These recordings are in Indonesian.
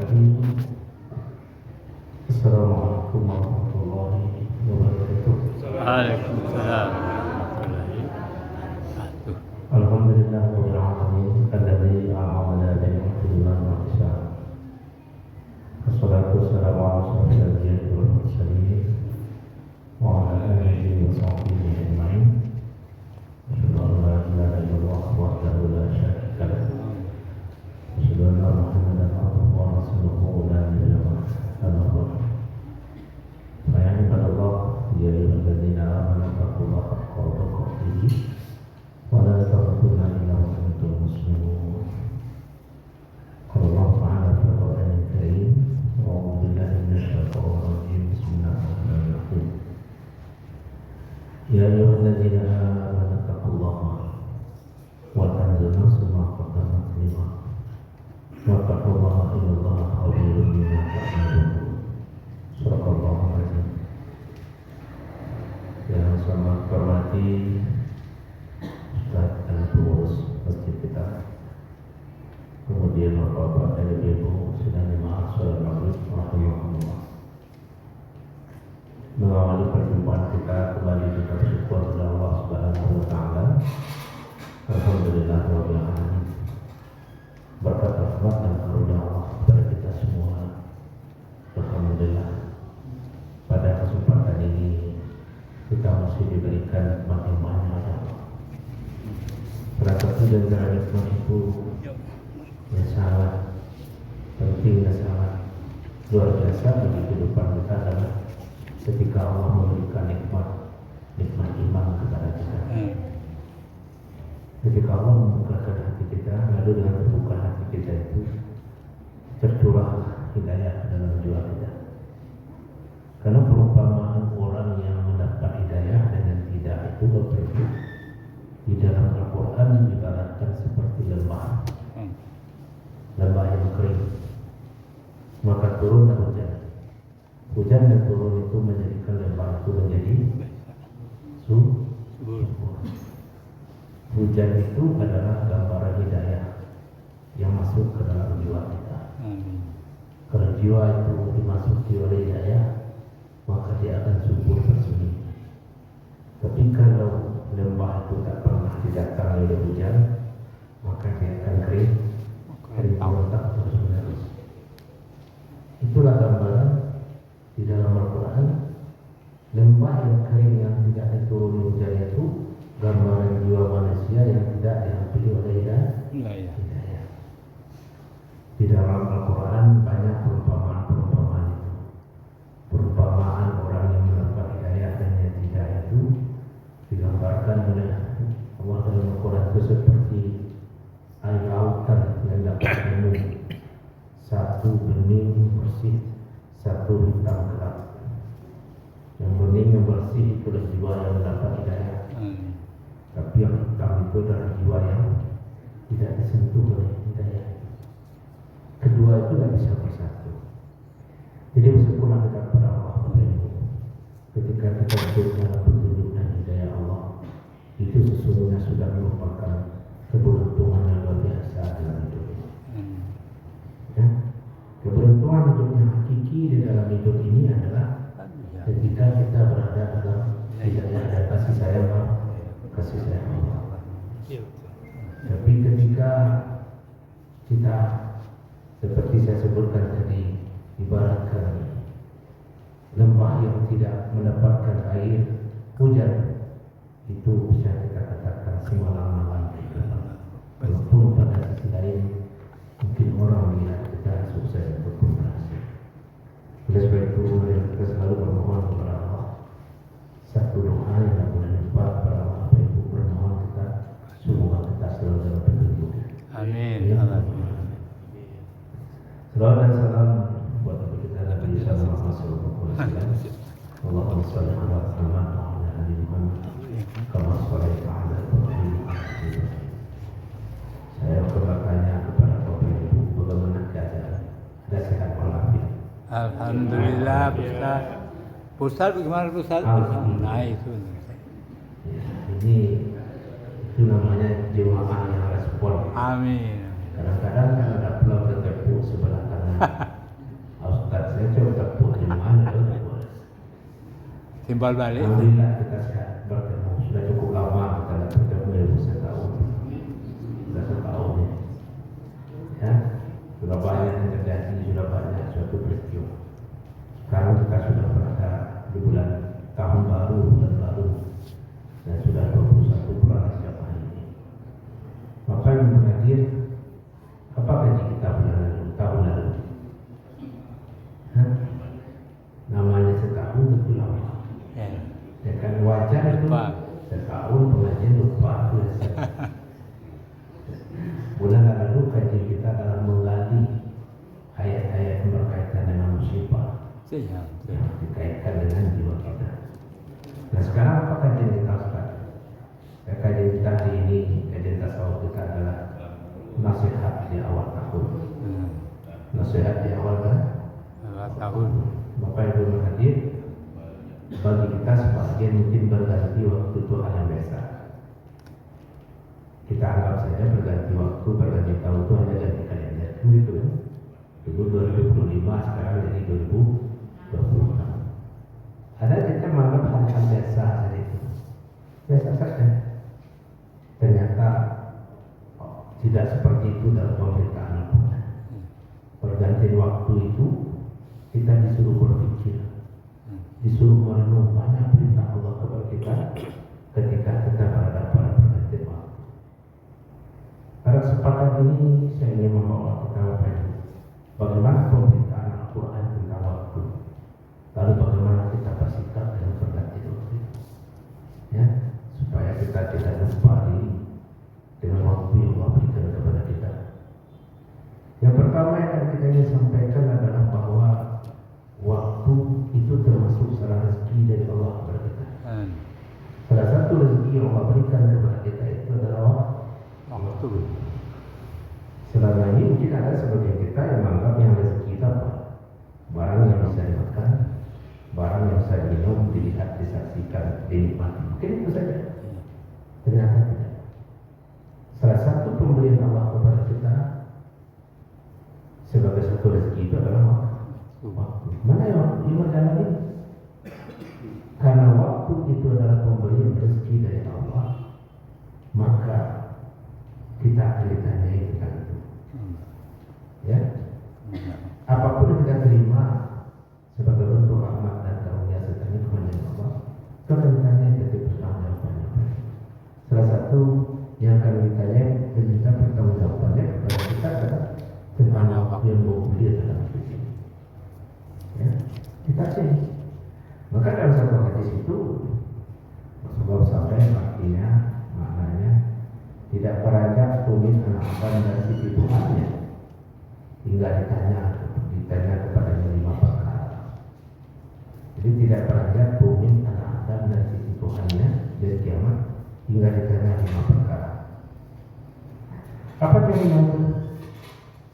Bismillahirrahmanirrahim. Assalamualaikum warahmatullahi wabarakatuh. Waalaikumsalam warahmatullahi wabarakatuh. Alhamdulillah rabbil alamin alladzi a'amana bi ni'matil iman wal ihsan. Wassalatu wassalamu ala asyrofil anbiya'i wal mursalin wa ala alihi wa sahbihi ajma'in. Asyhadu an la ilaha illallah wahdahu la syarika lahu. Asyhadu anna Muhammadan abduhu wa rasuluhu la nabiyya ba'dahu. Ya ibadallah, ya ayyuhalladzina amanu taqullaha haqqa tuqatih wa la tamutunna illa wa antum muslimun. Qala Allah ta'ala fil Qur'anil Karim, a'udzu billahi minasy syaithanir rajim. Bismillahirrahmanirrahim. Ya ayyuhalladzina amanu taqullaha wa tanzur nafsun ma qaddamat lighad. Wa taqullaha innallaha khabirun bima ta'malun. Subhanallah. Yang sama hormati Ustaz dan pengurus masjid kita, kemudian bapak-bapak dan ibu sedang jemaah sholat maghrib rahimahullah. Mengawali perjumpaan kita kembali kita bersyukur kepada Allah Subhanahu wa taala. Alhamdulillah rabbil alamin. Berkat rahmat dan karunia Allah kepada kita semua. Alhamdulillah. Pada kesempatan ini kita masih diberikan nikmat-nikmat Allah. Salah satu dari nikmat itu yang sangat penting dan sangat luar biasa bagi kehidupan kita adalah ketika Allah memberikan nikmat iman kepada kita. Ketika Allah membukakan hati kita, lalu dengan terbuka hati kita itu tercurah hidayah ke dalam jiwa kita. Karena perumpamaan orang yang mendapat hidayah dan yang tidak itu berbeda. Di dalam Al-Quran diibaratkan seperti lembah yang kering, maka turunlah hujan. Hujan yang turun itu menjadikan lembah itu menjadi subur. Hujan itu adalah gambaran hidayah yang masuk ke dalam jiwa kita. Kalau jiwa itu dimasuki oleh hidayah, maka dia akan subur bersemi. Tapi kalau lembah itu tak pernah didatangi oleh hujan, maka dia akan kering merontak terus menerus. Itulah gambaran di dalam Al-Quran. Lembah yang kering yang tidak dituruni hujan itu gambaran jiwa manusia yang tidak dihampiri oleh hidayah. Di dalam Al-Quran banyak perumpamaan itu. Perumpamaan orang yang mendapat hidayah dan yang tidak itu digambarkan oleh Allah dalam Al-Quran itu seperti air lautan yang dapat minum satu bening bersih, satu hitam gelap. Yang bening yang bersih itu adalah jiwa yang mendapat hidayah. Tapi yang hitam itu adalah jiwa yang tidak disentuh oleh hidayah. Kedua itu tidak bisa bersatu. Jadi bersyukurlah kita kepada Allah ketika kita hidup dalam petunjuk dan hidayah Allah, itu sesungguhnya sudah merupakan keberuntungan yang luar biasa dalam hidup ini. Ya? Keberuntungan hidup yang hakiki di dalam hidup ini adalah ketika kita berada dalam hidayah dan kasih sayang Allah. Tapi ketika kita seperti saya sebutkan tadi, ibaratkan lembah yang tidak mendapatkan air hujan, itu bisa kita katakan semalam-malam. Walaupun pada sisi lain mungkin orang melihat kita sukses ataupun berhasil. Oleh sebab itu kita selalu bermohon kepada Allah. Satu doa yang tak boleh lupa kepada Allah, Ibu bermohon kita semoga kita selalu dalam petunjuk. Amin. Salam dan salam buat kita Nabi sallallahu alaihi wasallam. Allahumma shalli ala Muhammad wa ala ali Muhammad kama shallaita ala Ibrahim. Saya bertanya kepada Bapak Ibu, bagaimana keadaan? Ada sehat walafiat? Alhamdulillah, Ustaz. Ustaz bagaimana Ustaz? Nah itu. Ya, ini itu namanya jemaah yang respon. Amin. Kadang-kadang kan ada pulau tertepuk sebelah kanan. timbal balik. Alhamdulillah kita sehat bertemu. Sudah cukup lama kita tidak bertemu ya, setahun. Sudah setahun ya. Sudah banyak yang terjadi, sudah banyak suatu peristiwa. Sekarang kita sudah berada di bulan tahun baru, bulan baru, dan sudah 21 bulan sejak ini. Maka yang hadir, apa gaji kita bulan lalu, tahun lalu? Namanya setahun itu lama. Ya kan wajar itu setahun pengajian lupa. Bulan lalu kaji kita dalam menggali ayat-ayat yang berkaitan dengan musibah, dikaitkan dengan jiwa kita. Nah sekarang apa kajian kita sekarang? Ya, kajian kita hari ini, kajian tasawuf kita adalah nasihat di awal tahun. Nasihat di awal tahun. Bapak Ibu hadir, bagi kita sebagian mungkin berganti waktu itu hal yang biasa. Kita anggap saja berganti waktu, berganti tahun itu hanya ganti kalender, kan gitu kan? Dulu 2025, sekarang jadi 2026. Ada kita menganggap hal-hal biasa saja itu, biasa saja. Ternyata tidak seperti itu dalam pemerintahan Al-Quran. Pergantian waktu itu kita disuruh berpikir, disuruh merenung banyak perintah Allah kepada kita ketika kita berada pada pergantian waktu. Pada kesempatan ini saya ingin membawa kita bagaimana pemberitaan Al-Quran tentang waktu, lalu bagaimana kita bersikap dalam pergantian waktu, ya, supaya kita tidak lupa diri dengan waktu yang Allah berikan kepada kita. Yang pertama yang kita ingin sampaikan adalah bahwa waktu itu termasuk salah rezeki dari Allah kepada kita. Salah satu rezeki yang Allah berikan kepada kita itu adalah waktu. Selama ini mungkin ada sebagian kita yang menganggap yang rezeki itu apa? Barang yang bisa dimakan, barang yang bisa diminum, dilihat, disaksikan, dinikmati. Mungkin itu saja. Ternyata tidak. Salah satu pemberian Allah kepada kita sebagai satu rezeki itu adalah waktu. Mana yang waktu yang dalam ini? Karena waktu itu adalah pemberian rezeki dari Allah, maka kita akan ditanyai tentang itu. Ya, apapun yang kita terima sebagai bentuk rahmat dan karunia serta nikmat dari Allah, itu akan ditanyai dari pertanggungjawabannya. Salah satu yang akan ditanyai dan kita pertanggungjawabannya kepada kita adalah tentang waktu yang berguna dalam hidup ini. Ya, kita sih. Maka dalam satu hadis itu Rasulullah sampai artinya, maknanya tidak beranjak tumit anak Adam dari sisi Tuhannya hingga ditanya kepada 5 perkara. Jadi tidak beranjak tumit anak Adam dari sisi Tuhannya dari kiamat hingga ditanya 5 perkara. Apa yang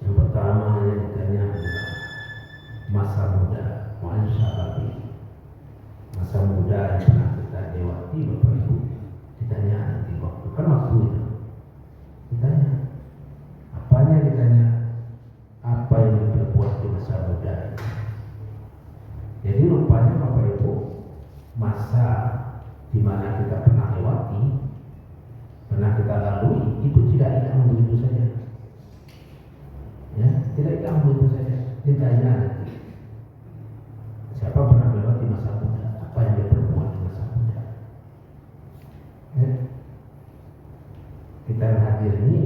yang pertama yang ditanya adalah masa muda, masa muda yang pernah kita lewati, Bapak Ibu. Ditanya nanti waktu, kan waktu itu ditanya, apanya ditanya, apa yang diperbuat di masa muda itu. Jadi rupanya Bapak Ibu, masa di mana kita pernah lewati, pernah kita lalui, itu tidak hilang begitu saja. Ya, tidak hilang begitu saja. Ditanya nanti, siapa pernah melewati masa muda, apa yang diperbuat di masa muda. Ya. Kita yang hadir ini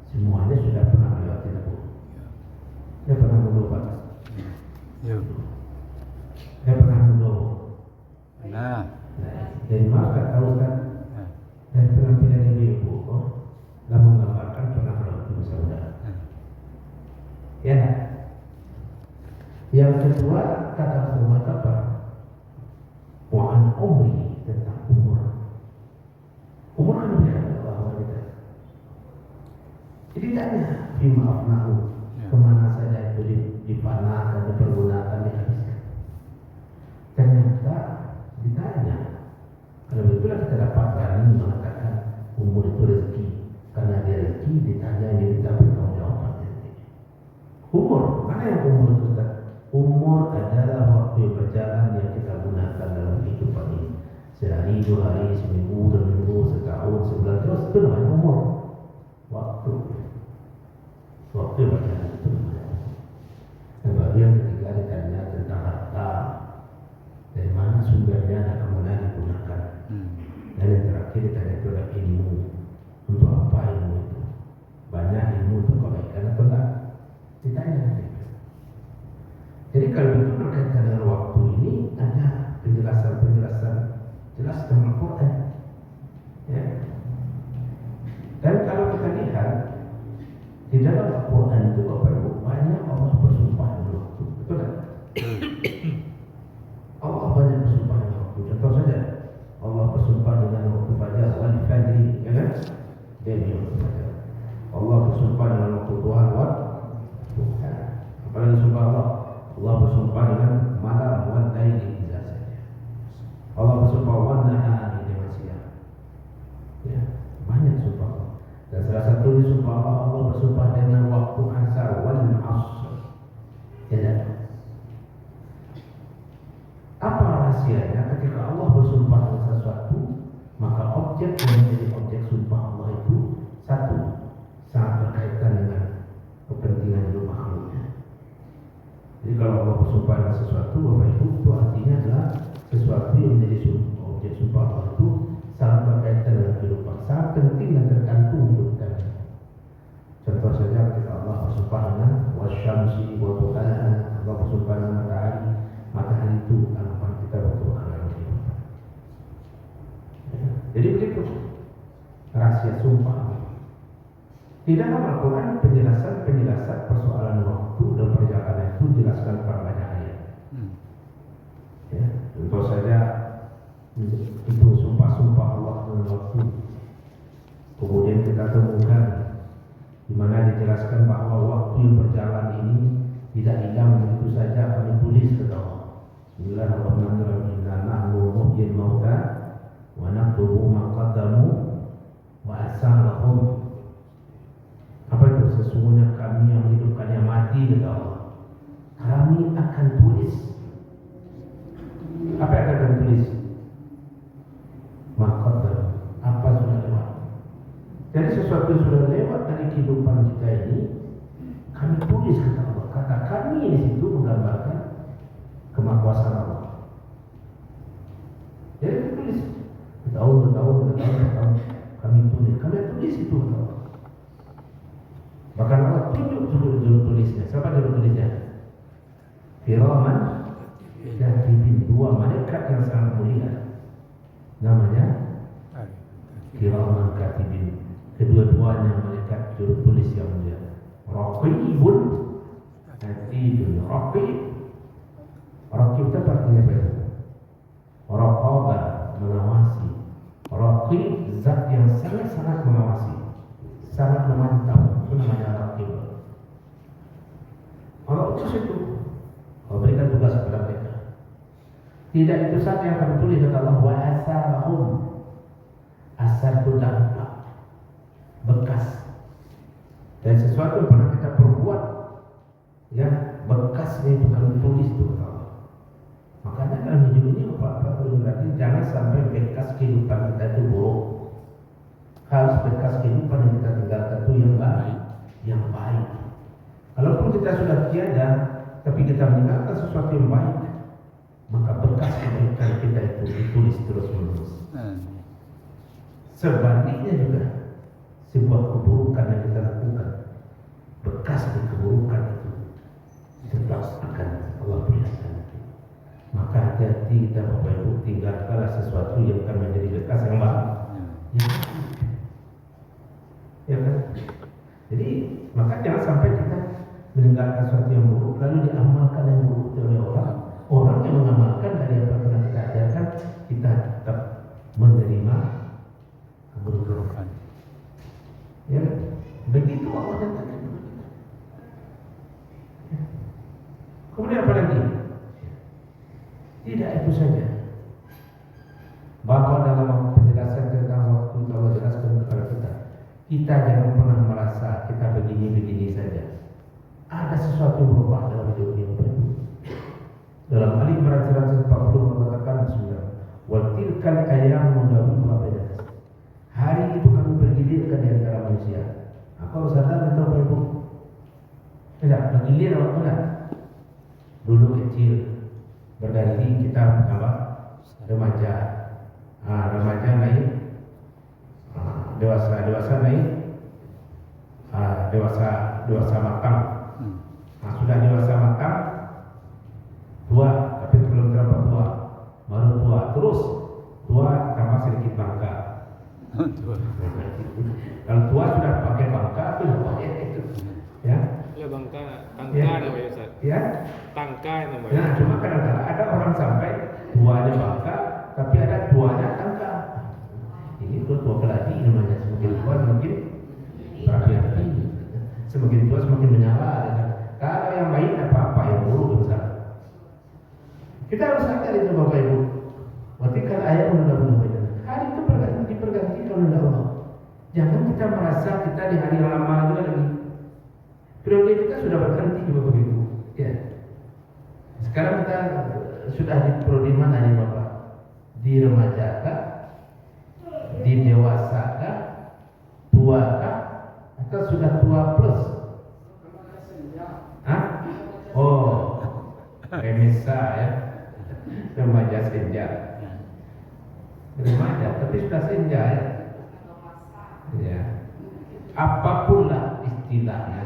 semuanya sudah pernah melewati itu. Dia pernah mundur Pak. Dia pernah mundur. Nah, dari mana tak tahu kan? Dari penampilan ibu kok, dan menggambarkan pernah melewati masa muda. Ya. Yang kedua kata Rasulullah apa? Wa'an umri, tentang umur. Umur kan diberikan Allah kita. Jadi tanya, bima afnahu, kemana saja itu dipanakan, dipergunakan, dihabiskan. Ternyata ditanya. Kalau betulah kita dapat berani mengatakan umur itu rezeki, karena dia rezeki ditanya dia minta bertanggung jawab. Umur, mana yang umur itu? Umur adalah waktu yang berjalan yang kita gunakan dalam 7 hari, seminggu, 2 minggu, setahun, sebulan, terus itu namanya umur. Waktu berjalan itu namanya. Dan baru yang ketiga ditanya tentang harta, dari mana sumbernya dan kemana digunakan. Dan yang terakhir ditanya itu adalah ilmu. Untuk apa ilmu itu? Banyak ilmu untuk kebaikan atau enggak? Ditanya nanti. Jadi kalau itu berkaitan dengan waktu ini ada penjelasan jelas dalam Al-Quran. Ya. Dan kalau kita lihat di dalam Al-Quran itu Bapak Ibu, banyak Allah bersumpah dengan waktu. Betul tak? Allah banyak bersumpah dengan waktu. Contoh saja, Allah bersumpah dengan waktu fajar wal fajri, ya kan? Demi waktu fajar. Allah bersumpah dengan waktu duha wal duha. Apalagi sumpah Allah? Allah bersumpah dengan malam wal laili idza saja. Allah bersumpah wan nahari dengan siang. Ya, banyak sumpah Allah. Dan salah satu sumpah Allah bersumpah dengan waktu asar wal asr. Tidak. Apa rahasianya ketika Allah bersumpah dengan sesuatu, maka objek yang menjadi objek sumpah Allah itu satu, sangat berkaitan dengan kepentingan hidup makhluknya. Jadi kalau Allah bersumpah dengan sesuatu, Bapak Ibu, itu artinya adalah sesuatu yang menjadi objek sumpah Allah itu sangat berkaitan dengan kehidupan, sangat penting dan tergantung hidup kita. Contoh saja ketika Allah bersumpah dengan wasyamsi wa duhaha, Allah bersumpah dengan matahari itu tanaman kita bertuhan dalam kehidupan. Jadi begitu rahasia sumpah. Di dalam Al-Quran penjelasan persoalan waktu dan perjalanan itu dijelaskan pada banyak ayat. Ya, contoh saja itu sumpah Allah dengan waktu. Kemudian kita temukan di mana dijelaskan bahwa waktu yang berjalan ini tidak hilang begitu saja, kami tulis kata Allah. Bismillahirrahmanirrahim. Inna nahnu nuhyil mauta wa naktubu ma qaddamu wa asarahum. Apa itu? Sesungguhnya kami yang menghidupkan yang mati kata Allah. Kami akan tulis. Apa yang akan kami tulis? Ma qaddamu. Apa sudah lewat. Jadi sesuatu yang sudah lewat dari kehidupan kita ini kami tulis kata Allah. Kata kami di situ menggambarkan kemahakuasaan Allah. Jadi kita tulis bertahun kami tulis itu kata Allah. Bahkan Allah tunjuk judul tulisnya. Siapa judul tulisnya? Kiraman katibin, dua malaikat yang sangat mulia. Namanya Kiraman katibin. Kedua-duanya malaikat juru tulis yang mulia. Raqibun atidun. Raqib itu artinya apa? Raqabah, mengawasi. Raqib zat yang sangat-sangat mengawasi, sangat memantau. Itu namanya raqib. Allah utus itu, Allah berikan tugas kepada mereka. Tidak itu saja yang kami tulis kata Allah, wa asarahum. Asar itu dampak, bekas. Dan sesuatu yang pernah kita perbuat, ya bekasnya itu kami tulis itu kata Allah. Makanya dalam hidup ini apa berarti jangan sampai bekas kehidupan kita itu buruk. Harus bekas kehidupan yang kita tinggalkan itu yang baik. Kalaupun kita sudah tiada, tapi kita meninggalkan sesuatu yang baik, maka bekas kebaikan kita itu ditulis terus menerus. Sebaliknya juga sebuah keburukan yang kita lakukan, bekas di keburukan itu tetap akan Allah perlihatkan. Maka hati-hati kita Bapak Ibu, tinggalkanlah sesuatu yang akan menjadi bekas yang baik. Ya kan? Jadi maka jangan sampai kita meninggalkan sesuatu yang buruk lalu diamalkan yang buruk oleh orang yang mengamalkan dari apa yang pernah kita ajarkan, kita tetap menerima keburukan. Ya, begitu Allah nyatakan. Kemudian apa lagi? Tidak itu saja. Bahwa dalam penjelasan tentang waktu Allah jelaskan kepada kita jangan pernah merasa kita begini-begini saja. Ada sesuatu berubah dalam hidup ini. Dalam Ali Imran 140 mengatakan Bismillah. Wa tilkal ayyamu nudawiluha bainan nas. Hari itu kami bergilirkan di antara manusia. Apa sadar atau Bapak Ibu? Tidak, bergilir apa enggak? Dulu kecil, berganti kita apa? Remaja. Remaja naik, dewasa naik, dewasa matang. Sudah dewasa matang, tua, tapi belum terlalu tua, baru tua, terus tua tambah sedikit bangka. Kalau tua sudah pakai bangka, sudah pakai itu, ya. Ya bangka Ya. namanya Ustaz. Ya. Tangka namanya. Nah, cuma kadang-kadang ada orang sampai tuanya bangka, tapi ada tuanya tangka. Ini tua keladi namanya. Semakin tua semakin berapi-api. Semakin tua semakin menyala. Kalau yang baik apa-apa, yang buruk besar. Kita harus sadar itu Bapak Ibu. Berarti kan ayat mudah-mudahan hari itu dipergantikan oleh Allah. Jangan kita merasa kita di hari yang lama juga lagi. Periode kita sudah berhenti juga begitu. Ya. Sekarang kita sudah di periode mana nih Bapak? Di remaja kah? Di dewasa kah? Tua kah? Atau sudah tua plus? Hah? Oh, remesa ya. Remaja senja. Remaja, tapi sudah senja ya. Ya. Apapun lah istilahnya.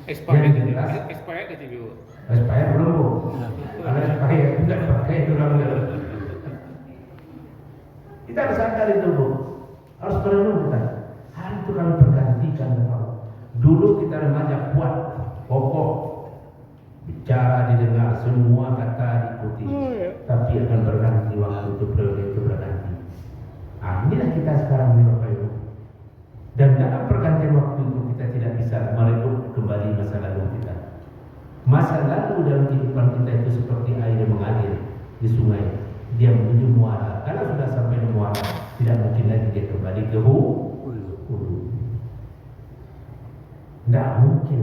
Expired Yang jelas. expired aja dulu. Expired belum Bu? Kalau expired tidak pakai tulang dulu. Kita harus sadar itu Bu. Harus merenung kita. Hari itu kami bergantikan dengan Allah. Dulu kita remaja kuat, kokoh, bicara didengar, semua kata diikuti. Tapi akan berganti waktu itu, periode itu berganti. Inilah kita sekarang ini Bapak Ibu. Dan dalam pergantian waktu itu kita tidak bisa merebut kembali masa lalu kita. Masa lalu dalam kehidupan kita itu seperti air yang mengalir di sungai. Dia menuju muara. Kalau sudah sampai di muara, tidak mungkin lagi dia kembali ke hulu. Tidak mungkin.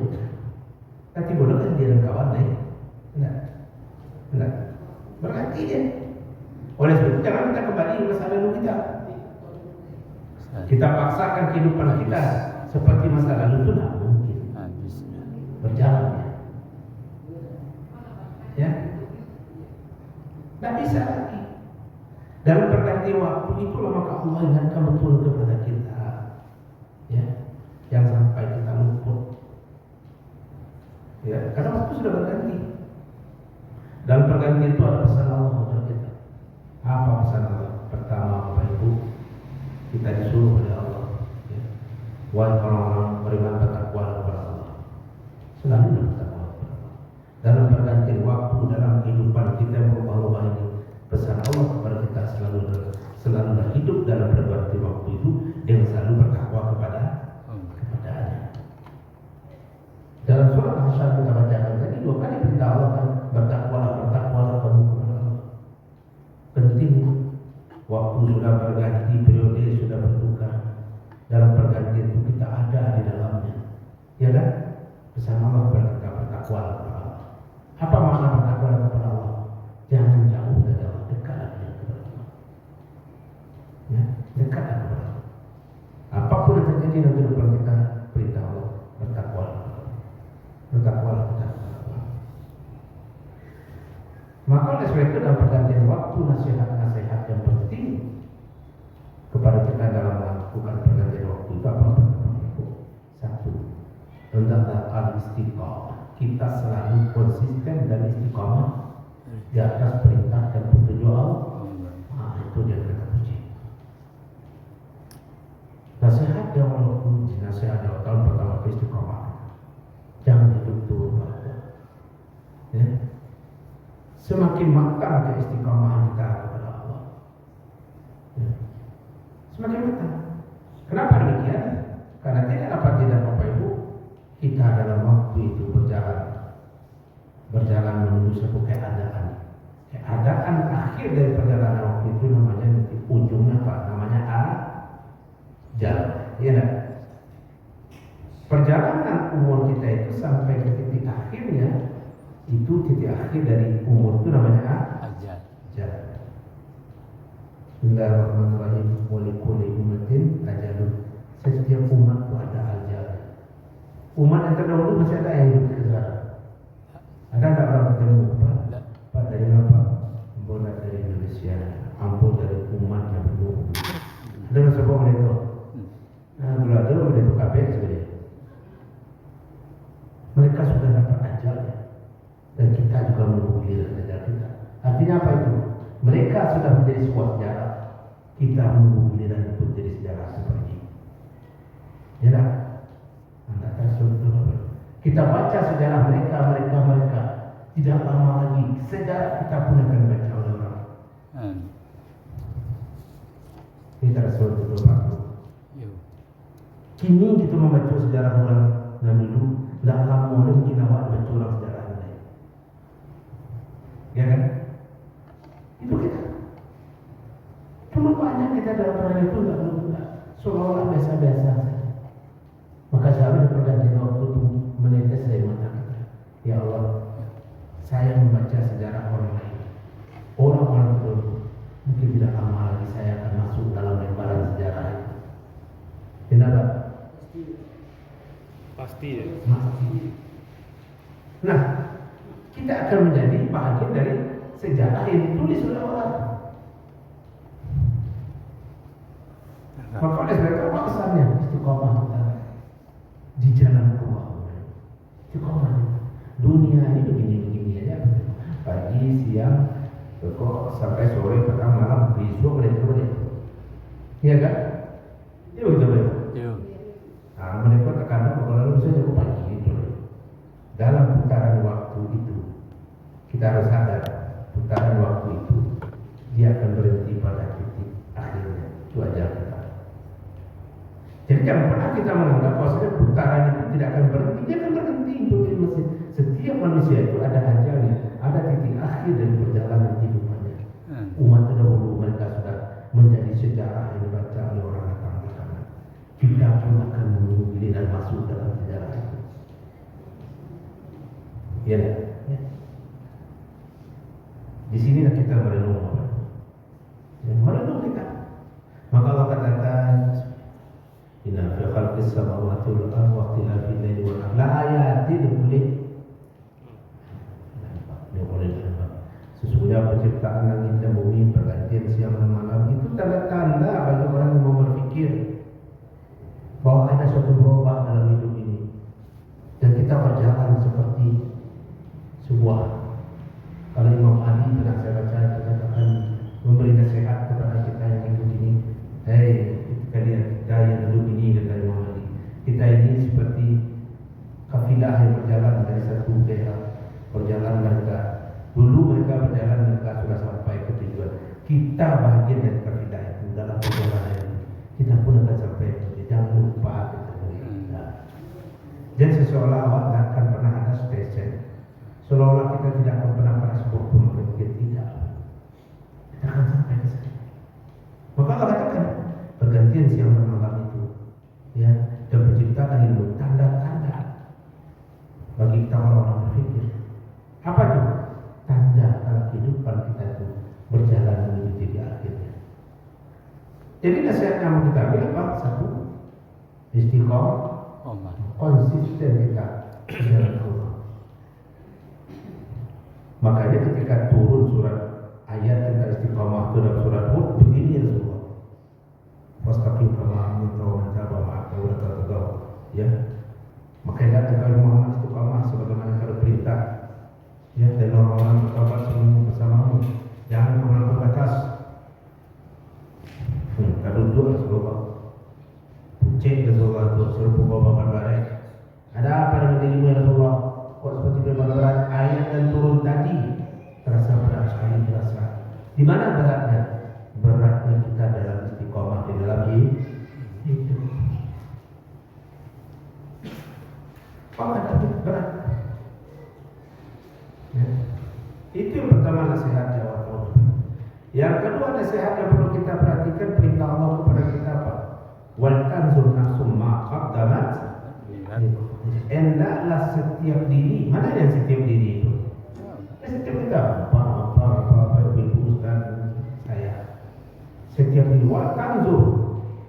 Nanti boleh kan dia dan kawan naik? Tidak. Berganti dia. Oleh sebab itu jangan kita kembali ke masa lalu kita. Kita paksakan kehidupan kita seperti masa lalu itu tidak mungkin berjalan ya. Tidak bisa lagi. Dalam pergantian waktu itulah maka Allah ingatkan betul kepada kita, ya, yang sampai kita luput, ya, karena waktu sudah berganti. Dalam pergantian itu ada pesan Allah kepada kita. Apa pesan Allah? Pertama, Bapak Ibu, kita disuruh oleh Allah, ya. Wahai orang-orang beriman bertakwa kepada Allah, selalu bertakwa kepada Allah. Dalam pergantian waktu, dalam kehidupan kita berubah-ubah ini, pesan Allah kepada kita selalu hidup dalam pergantian waktu itu dengan selalu bertakwa kepada-Nya. Dalam surah Al-Hasyr kita bacakan tadi 2 kali perintah Allah kan, bertakwalah kamu kepada Allah. Penting. Waktu sudah berganti, periode sudah bertukar. Dalam pergantian itu kita ada di dalamnya. Ya kan? Pesan Allah kepada kita bertakwa kepada Allah. Apa makna bertakwa kepada Allah? Jangan jauh dari Allah, dekatlah kepada Allah. Ya, dekatlah kepada Allah. Apapun yang terjadi dalam kehidupan kita, perintah Allah bertakwa. Bertakwa kepada Allah. Maka oleh sebab itu dalam pergantian waktu nasihat-nasihat yang penting kepada kita dalam melakukan pergantian waktu itu apa? Satu, hendaklah al-istiqamah. Kita selalu konsisten dan istiqamah di atas perintah dan petunjuk Allah. Itu dia kata kunci. Nasihat yang walaupun nasihat yang tahun pertama istiqamah. Jangan hidup turun bawah. Ya. Semakin matang keistiqomahan kita kepada Allah, ya, semakin matang. Kenapa demikian? Karena tidak Bapak Ibu, kita dalam waktu itu berjalan menuju sebuah keadaan. Keadaan akhir dari perjalanan waktu itu namanya nanti ujungnya apa? Namanya ajal. Iya enggak? Perjalanan umur kita itu sampai ke titik akhirnya, itu titik akhir dari umur itu namanya Bismillahirrahmanirrahim. Walikuli umatin ajalun. Setiap umat itu ada ajal. Umat yang terdahulu masih ada yang hidup sekarang. Ada tak orang ketemu Pak dari apa? Bola dari Indonesia, ampun dari umat yang penuh. Ada yang sebut oleh itu. Nah, kalau ada oleh itu KPS sebenarnya. Mereka sudah dapat ajalnya dan kita juga menunggu giliran ajal kita. Artinya apa itu? Mereka sudah menjadi sebuah sejarah. Kita menunggu giliran itu menjadi sejarah seperti ini. Ya tak? Anda akan selalu kita baca sejarah mereka. Tidak lama lagi sejarah kita pun akan baca oleh orang. Kita selalu berdoa. Kini kita membaca sejarah orang Nabi Nuh. Tidak lama lagi kita baca orang sejarah ini. Ya kan? Itu kita. Cuma banyak kita dalam perjalanan itu enggak seolah-olah biasa-biasa saja. Maka seharusnya pergantian waktu itu menetes dari mata kita. Ya Allah, saya membaca sejarah orang lain. Orang-orang itu mungkin tidak lama lagi saya akan masuk dalam lembaran sejarah itu. Kenapa? Pasti ya. Pasti. Nah, kita akan menjadi bahagian dari sejarah yang ditulis oleh orang. Maka oleh mereka maksannya istiqomah di jalan Allah. Istiqomah. Dunia ini begini-begini aja. Pagi, siang, kok sampai sore, petang, malam, besok, boleh. Iya kan? Iya betul. Nah, mereka terkadang kalau bisa cukup pagi gitu. Dalam putaran waktu itu, kita harus sadar putaran waktu itu dia akan berhenti pada titik akhirnya. Itu aja kita. Jadi jangan pernah kita menganggap bahwa putaran itu tidak akan berhenti. Dia akan berhenti untuk setiap manusia itu ada ajalnya, ada titik akhir dari perjalanan kehidupannya. Umat terdahulu mereka sudah menjadi sejarah yang dibaca oleh orang datang ke sana. Kita pun akan menunggu giliran masuk dalam sejarah itu. Ya. Di sini kita merenung. Merenung kita. Maka Allah katakan, inna fi khalqis samawati wal ardi wa ikhtilafil laili wan nahari la ayatin sesungguhnya penciptaan langit dan bumi, pergantian siang dan malam itu tanda-tanda bagi orang yang mau berpikir bahwa ada suatu perubahan dalam hidup ini dan kita berjalan seperti sebuah, kalau Imam Ali pernah saya baca katakan memberi nasihat kepada kita yang hidup ini, kalian kita yang hidup ini, kata Imam Ali, kita ini seperti kafilah yang berjalan dari satu daerah, berjalan mereka dulu mereka berjalan, mereka sudah sampai ke tujuan. Kita bagian dari kafilah itu dalam perjalanan ini. Kita pun akan sampai ke tujuan. Jangan lupa kita berita. Dan seolah-olah tidak akan pernah ada stesen. Seolah-olah kita tidak akan pernah pada sebuah pemberhentian. Tidak. Kita akan sampai ke sana. Maka Allah katakan pergantian siang dan malam itu, ya, dan penciptaan ilmu tanda-tanda bagi kita orang-orang berpikir. Apa itu? Tanda kalau kehidupan kita itu berjalan menuju titik akhirnya. Jadi nasihat yang kita ambil apa? Satu, istiqomah, konsisten kita jalan Allah. Makanya ketika turun surat ayat tentang istiqomah itu dalam surat Hud, begini Rasulullah. Wastaqim kama amarta wa man taba ma'aka wa la tatagaw. Ya. Makanya kata Muhammad istiqomah sebagaimana kalau perintah. Ya, dan orang-orang bertobat semua bersamamu. Jangan melampaui batas. Kalau duduk Rasulullah, puncing Rasulullah untuk suruh pukul bapak barat. Ada apa dengan dirimu Rasulullah? Kok seperti beban berat ayat dan turun tadi? Terasa berat sekali, terasa. Di mana beratnya? Beratnya kita dalam istiqomah di dalam hidup. Berat. Ya. Itu yang pertama nasihat jawab Allah. Yang kedua nasihat yang perlu kita perhatikan perintah Allah kepada kita apa? Wal tanzur nafsum ma qaddamat. Hendaklah setiap diri, mana yang setiap diri itu? Setiap kita apa ibu ustaz saya wa tanzur,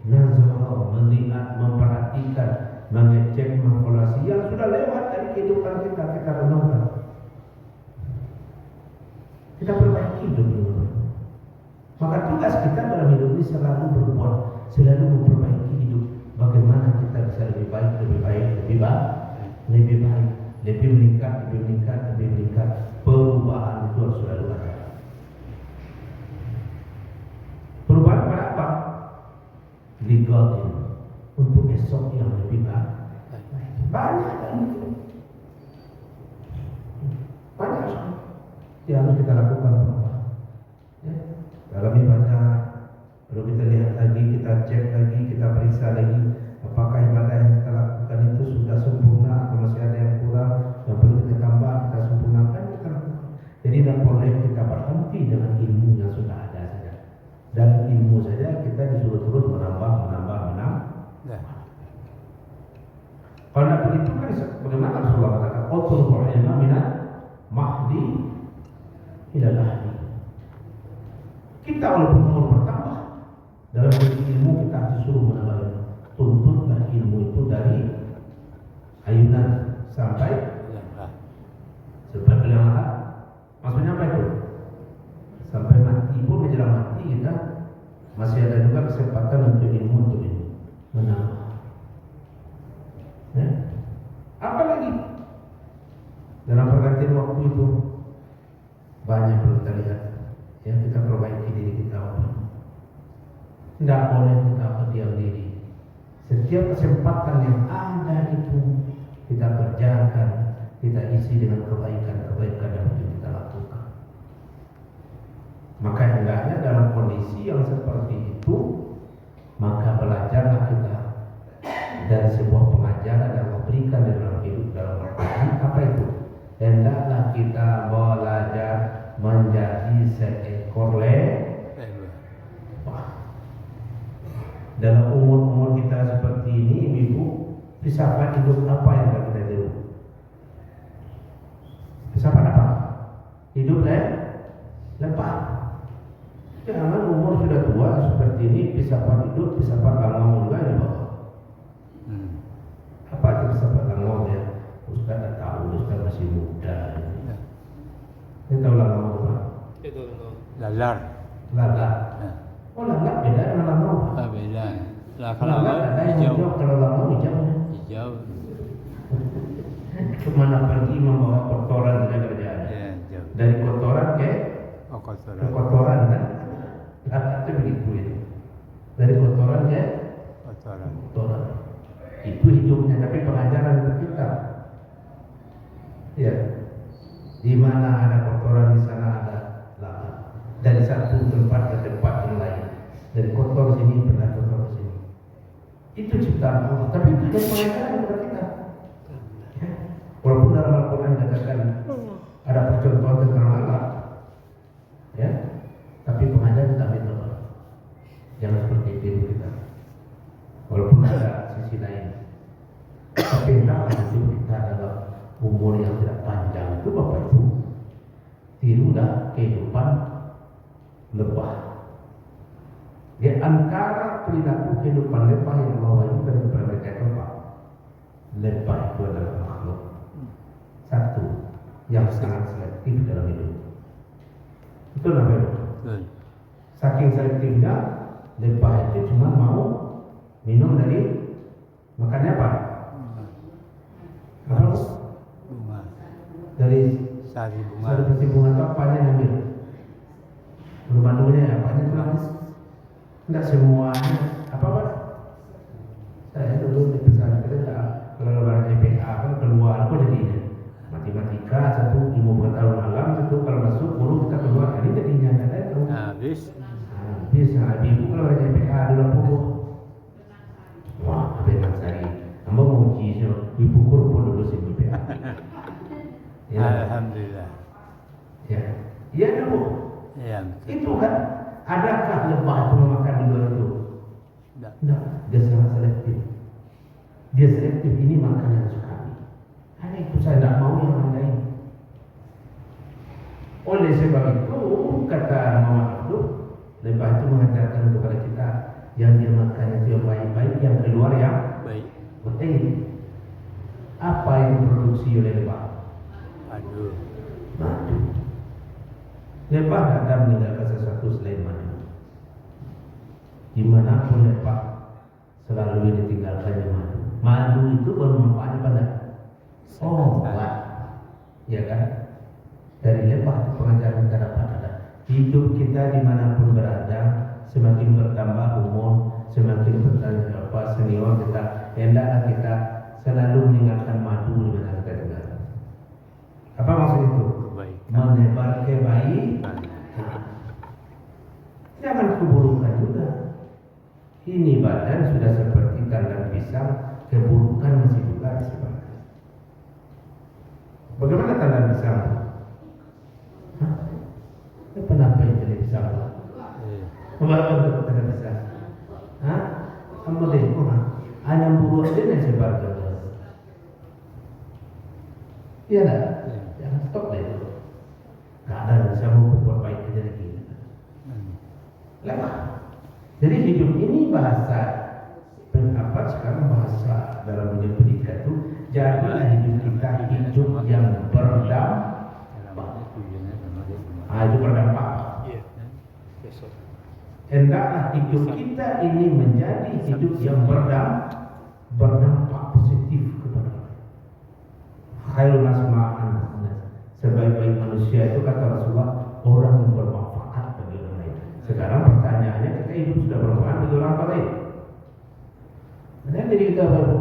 nazar, melihat, memperhatikan, mengecek, mengevaluasi yang sudah lewat dari kehidupan kita renungkan. Kita perbaiki hidup ini. Maka tugas kita dalam hidup ini selalu berbuat, selalu memperbaiki hidup. Bagaimana kita bisa lebih baik, lebih meningkat. Perubahan itu harus selalu ada. Perubahan pada apa? Ligatin untuk esok yang lebih baik. Banyak kan? Banyak yang harus kita lakukan. Ya. Dalam ibadah perlu kita lihat lagi, kita cek lagi, kita periksa lagi apakah ibadah yang kita lakukan itu sudah sempurna atau masih ada yang kurang yang perlu kita tambah, kita sempurnakan, kita lakukan. Jadi tidak boleh kita berhenti dengan ilmu yang sudah ada saja. Dan ilmu saja kita disuruh terus menambah. Ya. Kalau tidak begitu kan bagaimana Rasulullah katakan utlubul ilma minal mahdi ilal lahdi. Kita walaupun umur bertambah dalam ilmu kita disuruh menambah ilmu. Tuntutlah ilmu itu dari ayunan sampai liang lahat. Maksudnya apa itu? Sampai mati pun menjelang mati kita masih ada juga kesempatan untuk ilmu menambah. Ya? Apa lagi? Dalam pergantian waktu itu banyak perlu kita lihat. Ya, kita perbaiki diri kita. Tidak boleh kita berdiam diri. Setiap kesempatan yang ada itu kita kerjakan, kita isi dengan kebaikan yang kita lakukan. Maka hendaknya dalam kondisi yang seperti itu, maka belajarlah kita dari sebuah pengajaran yang memberikan dalam hidup dalam Al-Quran. Apa itu? Hendaklah kita belajar menjadi seekor lebah. Dalam umur kita seperti ini, ibu, filsafat hidup apa yang kita tiru? Filsafat apa? Hidup lebah. Jangan umur sudah tua seperti ini, filsafat hidup, filsafat langau juga di bawah. Apa itu filsafat langau ya? Ustaz tak tahu, Ustaz masih muda. Ini tahu langau apa? Itu Lalar. Lalat. Oh lalat beda dengan langau. Beda. Kalau Lalat ada yang hijau, kalau langau hijau. Hijau. Kemana pergi membawa kotoran kita kerjaan. Ya, jauh. Dari kotoran ke Kotoran. kotoran kan? Lalat itu begitu ya. Dari kotoran ke kotoran. Itu hidupnya, tapi pengajaran untuk kita. Ya. Di mana ada kotoran, di sana ada lalat. Dari satu tempat ke tempat yang lain. Dari kotor sini pindah kotor sini. Itu ciptaan Allah. Tapi itu dari pengajaran kepada kita. Ya. Walaupun dalam Al-Quran dikatakan ada percontohan tentang lalat, ya, tapi pengajaran tak betul. Jangan seperti itu kita. Walaupun ada sisi lain, tapi hendaklah hidup kita dalam umur yang tidak panjang. Itu Bapak Ibu, tirulah kehidupan lebah. Di antara perilaku kehidupan lebah yang Allah wajibkan kepada mereka itu apa? Lebah itu adalah makhluk satu yang sangat selektif dalam hidup. Itu namanya. Saking selektifnya, lebah itu cuma mau minum dari makannya apa? Harus Bunga. dari Sari bunga. sari bunga itu apanya yang ambil? Bermandunya ya, apanya itu habis? Enggak semuanya. Apa Pak? Saya dulu di pesantren kalau lebaran EPA kan keluar apa jadinya? Matematika satu, ilmu pengetahuan alam satu, kalau masuk guru kita keluar, ini jadinya ada itu. Habis. Bisa, ibu kalau ada EPA dulu pukul. Wah, benar sekali. Kamu mau uji so, ibu guru pun lulus ibu EPA. Ya. Alhamdulillah. Ya, iya Bu. Ya. Itu kan, adakah lebah itu memakan di luar itu? Tidak, dia sangat selektif. Dia selektif, ini makanan sekali. Hanya itu saya tidak mau yang lain. Oleh sebab itu kata Muhammad Abdul, lebah itu mengajarkan kepada kita yang dia makan itu yang baik-baik, yang keluar yang Baik. penting. Apa yang diproduksi oleh lebah? Aduh. Madu. Lebah tidak ada meninggalkan sesuatu selain madu. Dimanapun lebah selalu yang ditinggalkannya madu. Madu itu bermanfaat pada obat, ya kan? Dari lebah itu pengajaran kita dapat ada. Hidup kita dimanapun berada, semakin bertambah umur, semakin bertambah senior kita, hendaklah kita selalu meninggalkan madu di mana kita tinggal. Apa maksud itu? Baik. Menebar kebaikan. Jangan keburukan juga. Ini badan sudah seperti kandang pisang, keburukan masih juga disebarkan. Bagaimana kandang pisang? Kenapa itu jadi pisang? Kenapa itu kandang pisang? Kamu deh, hanya buruk aja yang sebarkan. Iya tak? Jangan stop deh itu. Gak ada yang bisa mau berbuat baik aja lagi. Lewat. Jadi hidup ini bahasa apa sekarang bahasa dalam dunia pendidikan itu jadilah hidup kita hidup yang berdampak. Itu berdampak. Iya. Besok. Hendaklah hidup kita ini menjadi hidup yang berdampak positif kepada orang. Khairun nas ma'an. Sebaik-baik manusia itu kata Rasulullah orang yang bermanfaat bagi orang lain. Sekarang pertanyaannya, kita hidup sudah bermanfaat bagi orang lain. Dan jadi kita baru,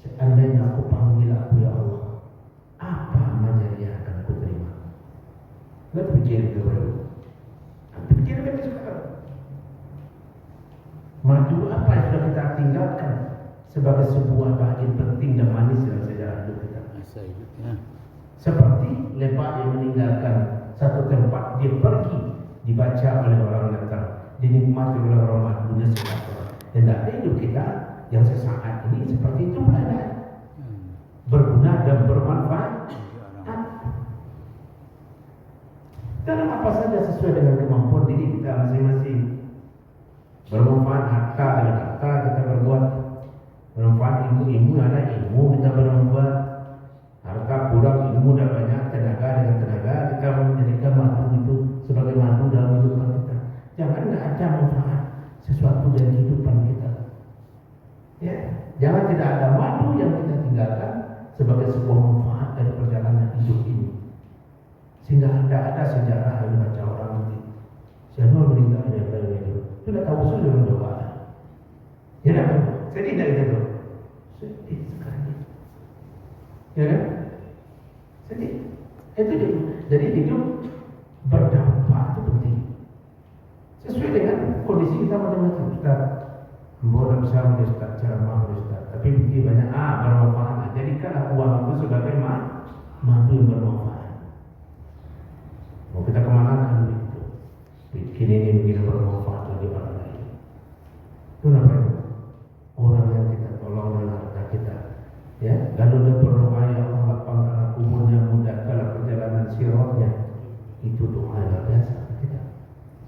seandainya aku panggil aku ya Allah, apa amal jariah akan aku terima? Nggak pikir kita baru. Pikir kita sekarang. Madu apa yang sudah kita tinggalkan sebagai sebuah bagian penting dan manis dalam sejarah hidup kita? Masa hidupnya. Seperti lebah yang meninggalkan satu tempat, dia pergi, dibaca oleh orang datang, dinikmati oleh orang madunya sejahtera. Dan dari hidup kita yang sesaat ini seperti itu ada berguna dan bermanfaat. Dalam apa saja sesuai dengan kemampuan diri kita masing-masing. Bermanfaat harta dengan harta kita berbuat, bermanfaat ilmu ada ilmu kita berbuat. Harta kurang, ilmu dan banyak, tenaga dengan tenaga, kita menjadikan madu itu sebagai madu dalam kehidupan kita. Jangan tidak ada manfaat sesuatu dari kehidupan kita. Ya, jangan tidak ada madu yang kita tinggalkan sebagai sebuah manfaat dari perjalanan hidup ini. Sehingga ada sejarah yang baca orang nanti. Siapa meninggal dari itu? Sudah tahu sudah menjawab. Ya kan? Saya tidak itu. Sedih sekali. Ya kan? Sedih. Itu dia. Jadi hidup berdampak itu penting. Sesuai dengan kondisi kita macam-macam. Ustaz, boleh bisa Ustaz ceramah Ustaz. Tapi begini banyak bermanfaat. Jadikanlah uang itu sebagai madu yang bermanfaat. Mau kita kemana kan begitu. Bikin ini begini bermanfaat bagi orang lain. Itu namanya orang yang kita tolong dengan harta kita. Ya, lalu dia berdoa ya Allah lapangkan kuburnya, mudahkanlah perjalanan sirotnya. Itu doa yang luar biasa kita.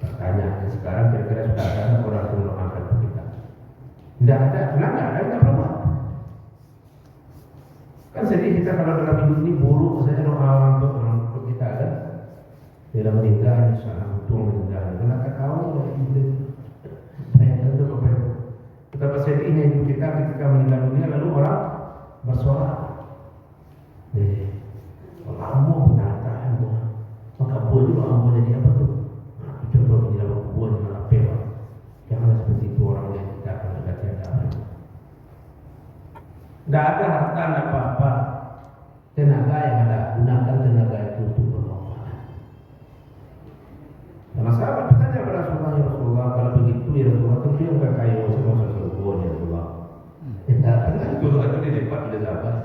Pertanyaannya sekarang kira-kira sudah ada orang yang mendoakan kita? Tidak ada, kenapa ada kita berbuat? Kan sedih kita kalau dalam hidup ini buruk saja doa untuk kita kan. Dia meninggal, misalnya untung meninggal. Kenapa kau ya iblis? Saya tentu kepada betapa sedihnya hidup kita ketika meninggal dunia lalu orang bersorak. Lambung tahan maka boleh doa jadi apa tuh? Coba di dalam kubur malah pewa. Jangan seperti itu orang yang kita akan dekati ada. Tidak ada harta, tidak apa-apa. Tenaga yang ada, gunakan tenaga itu untuk bermanfaat. Nah, sahabat bertanya kepada Rasulullah, ya Rasulullah, kalau begitu ya Rasulullah, tentu yang kaya semua surga ya Rasulullah. Tidak pernah itu ada di depan ada sahabat.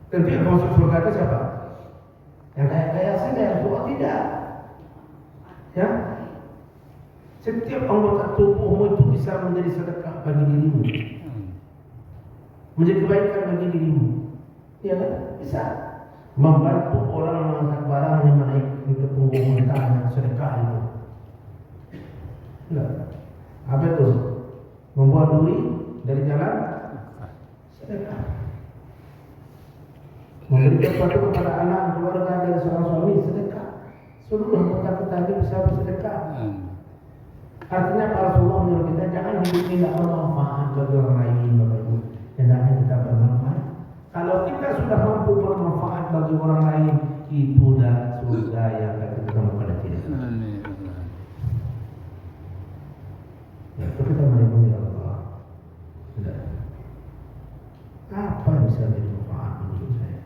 Tentu yang masuk surga itu siapa? Yang kaya-kaya saja ya Rasulullah tidak. Ya, setiap anggota tubuhmu itu bisa menjadi sedekah bagi dirimu, menjadi kebaikan bagi dirimu. Ya kan? Bisa membantu orang mengangkat barang yang naik ke punggung mentah yang sedekah itu. Enggak. Apa itu? Membuat duri dari jalan sedekah. Memberi sesuatu kepada anak, keluarga dari seorang suami sedekah. Seluruh anggota kita ini bisa bersedekah. Artinya para Rasulullah menyuruh kita jangan hidup tidak bermanfaat bagi orang lain, Bapak Ibu. Hendaknya kita bermanfaat. Kalau kita sudah mampu bermanfaat bagi orang lain, itu dah surga yang akan kita temukan nanti. Ya, itu kita menyebut ya Allah. Tidak. Apa yang bisa menjadi manfaat menurut saya?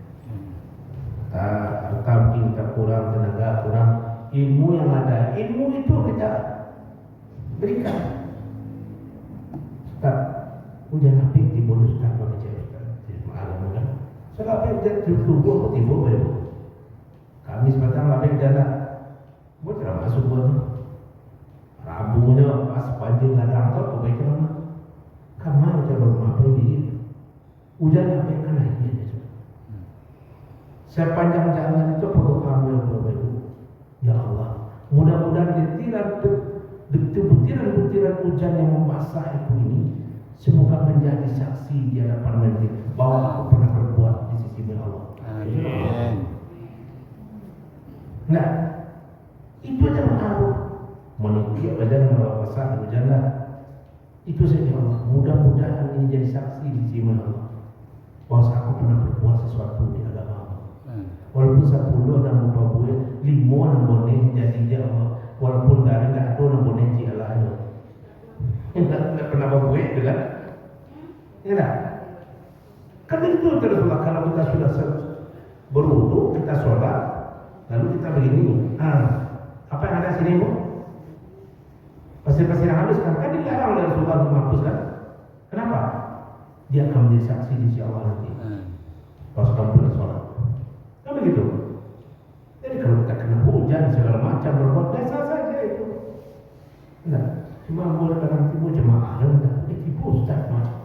Kita mungkin kita kurang tenaga, kurang ilmu yang ada. Ilmu itu kita berikan. Ustaz, hujan api diboluskan bagi cewek Ustaz. Jadi malam kan. Soalnya api hujan tubuh atau tiba baru. Kami sebatang lapik dana. Buat tidak masuk buat tu. Rabunya pas panjang ladang tu kebaikan. Kamu macam rumah apa ini? Hujan api kan lagi. Sepanjang jalan itu perlu kami Bapak Ibu. Ya Allah, mudah-mudahan butiran-butiran hujan yang membasah itu ini semoga menjadi saksi di hadapan nanti bahwa aku pernah berbuat di sisi Allah. Amin. Nah, itu aja pengaruh. Manusia badan membasah hujanlah. Itu saja Allah. Mudah-mudahan ini jadi saksi di sisi Allah bahwa aku pernah berbuat sesuatu di agama Allah. Walaupun 10 dan 20, 5 dan boleh jadi dia Allah. Walaupun dari tak ada dan boleh jadi Allah. Tidak pernah berbuat itu kan? Ya tak? Kan itu teruslah kalau kita sudah berwudu, kita sholat, lalu kita begini. Apa yang ada sini Bu? Pasir-pasir yang habis kan dilarang oleh Rasulullah untuk menghapus kan? Kenapa? Dia akan menjadi saksi di sisi Allah nanti. Pas kamu sudah sholat. Kan begitu. Jadi kalau kita kena hujan segala macam berbuat biasa saja itu. Nah, cuma boleh kadang tiba jemaah yang tak tiba Ustaz macam.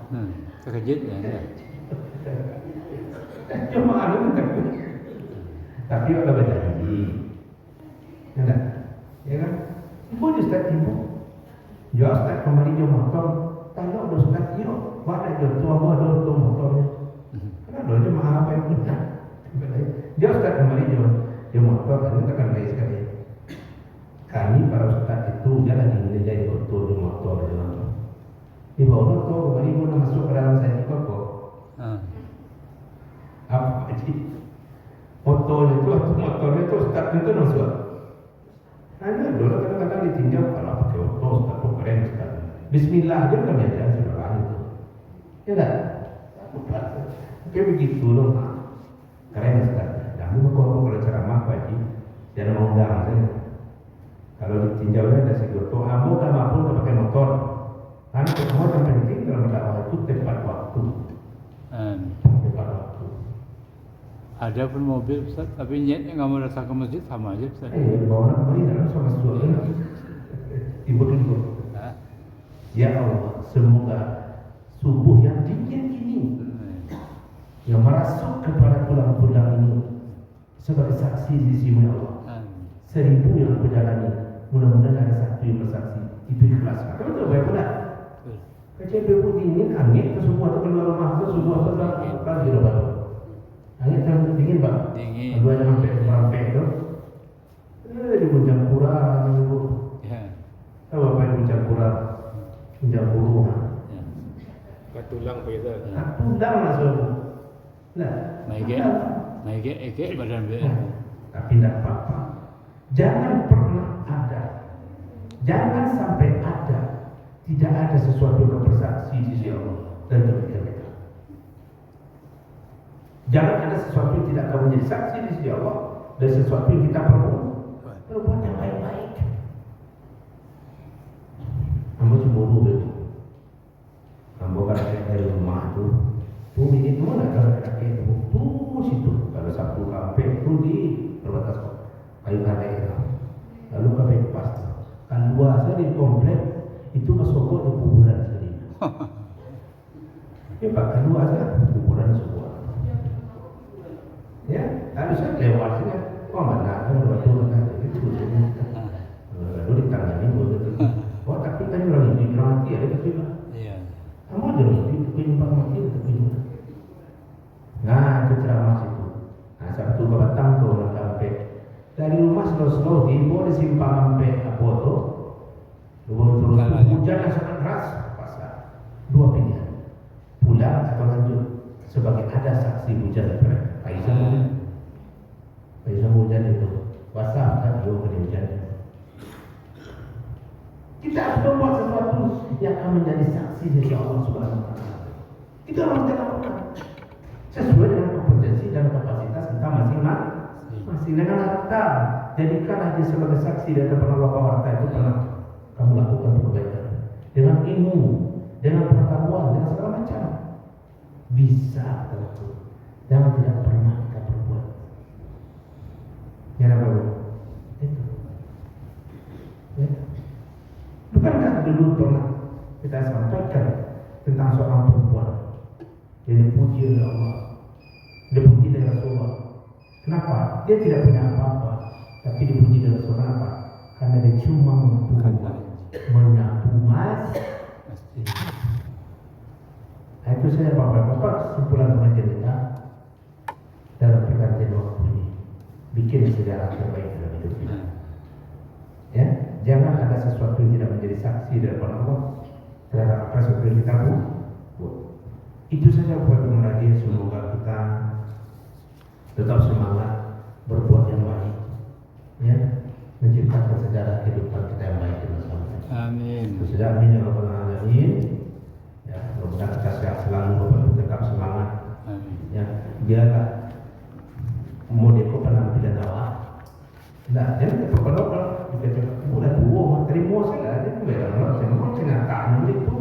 Terkejut ya. Jemaah itu tak. Tapi ada beda. Ya kan? Ibu Ustaz ibu. Ya Ustaz kemarin dia motor. Tanya ada Ustaz yo, mana dia tua bodoh tu motornya. Kenapa dia jemaah apa yang benar? Dia Ustaz kemarin dia motor dan takkan baik sekali. Kami para Ustaz itu jangan menjadi motor di motor jalan. Di bawah motor kemarin pun masuk ke dalam saya kok. Apa sih? Motornya itu Ustaz itu masuk. Hanya dulu kadang-kadang ditinjau kalau pakai motor Ustaz kok keren Ustaz. Bismillah aja kan beda sebelah itu. Ya tak? Oke begitu loh. Keren Ustaz. Kamu kalau ceramah wajib jangan mengundang saya. Kalau ditinjaunya ada segoto, kamu kan mampu nggak pakai motor. Karena semua yang penting dalam dakwah itu tepat waktu. Tepat waktu. Ada pun mobil Ustaz, tapi niatnya nggak mau datang ke masjid sama aja Ustaz. Bawa nak beri dalam sama suara. Ibu dulu. Ya Allah, semoga subuh yang dingin ini yang merasuk kepada tulang-tulang ini sebagai saksi di sisi Allah. 1000 yang aku jalani, mudah-mudahan ada satu yang bersaksi. Itu ikhlas. Betul baik benar. Kecil ibu dingin, angin ke semua tu keluar rumah tu semua tu lagi lebat. Angin sangat dingin Pak. Dingin. Dua jam sampai tu. Di Bujang Pura ibu. Ya. Tahu apa yang Bujang Pura? Bujang Pura. Katulang begitu. Tulang lah semua. Nah, naik badan dia. tapi tidak apa-apa. Jangan pernah ada, jangan sampai ada, tidak ada sesuatu yang bersaksi di sisi Allah dan demikian kita. Jangan ada sesuatu yang tidak akan menjadi saksi di sisi Allah dan sesuatu yang kita perbuat yang baik-baik. Kamu cemburu itu, kamu kan dari rumah itu. Tuh ini mana kalau kakek itu tuh situ kalau satu kafe tuh di perbatasan kayu karet itu. Lalu kafe pas kan luasnya di komplek itu masuk di kuburan sekali. Ya pak kan luasnya kuburan semua. Ya harusnya lewat sini. Mana ada waktu itu jadi lalu ditangani begitu. Oh tak dari rumah slow tiba di simpang sampai apa tuh, turun hujan yang sangat deras, pasal dua pilihan, pulang atau lanjut sebagai ada saksi hujan Kaisar hujan itu basah kan juga kena hujan. Kita harus membuat sesuatu yang akan menjadi saksi dari Allah Subhanahu Wa Taala. Itu harus kita lakukan sesuai dengan kompetensi dan kapasitas kita masing-masing. Dengan harta, jadikanlah dia sebagai saksi dari Allah bahwa harta itu pernah kamu lakukan untuk kebaikan. Dengan ilmu, dengan pengetahuan, dengan segala macam bisa kita lakukan. Jangan tidak pernah kita perbuat. Ya Allah, itu. Ya. Bukankah dulu pernah kita sampaikan tentang seorang perempuan yang dipuji oleh Allah, dipuji oleh Rasulullah. Kenapa? Dia tidak punya apa-apa, tapi dipuji oleh Rasulullah. Kenapa? Karena dia cuma menyapu masjid. Nah, itu saya bapak-bapak simpulan pengajian kita dalam pergantian waktu ini. Bikin sejarah terbaik dalam hidup kita. Ya, jangan ada sesuatu yang tidak menjadi saksi dari Allah terhadap apa sesuatu yang kita buat. Itu saja buat mengaji. Semoga kita tetap semangat berbuat yang baik, ya, menciptakan sejarah kehidupan kita yang baik di masa depan. Amin. Sejarah ini Rabbal Alamin. Ya, semoga kita sehat selalu, tetap semangat. Amin. Ya, jaga modeko penampilan awak. Nah, jangan terpedok kita cakap udah tua, terima saja dia boleh lah, jangan kenyataan itu.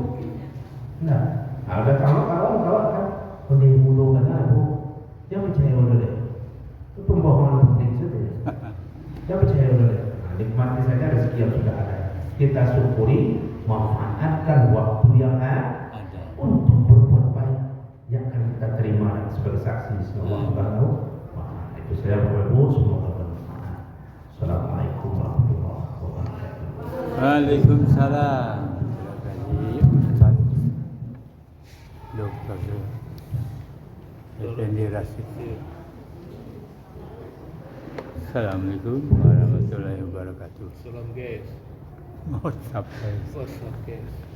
Nah, ada kawan kan, kondisi mulu kan aku, jangan percaya dulu. Itu pembohongan penting saja. Jangan percaya dulu. Nah, nikmati saja rezeki yang sudah ada. Kita syukuri, manfaatkan waktu yang ada untuk berbuat baik yang akan kita terima sebagai saksi semua Allah. Itu saya berdoa semoga bermanfaat. Assalamualaikum warahmatullahi wabarakatuh. Waalaikumsalam. Ustaz Dr. Effendi Rashid. Assalamualaikum warahmatullahi wabarakatuh. Salam guys. WhatsApp guys. WhatsApp guys.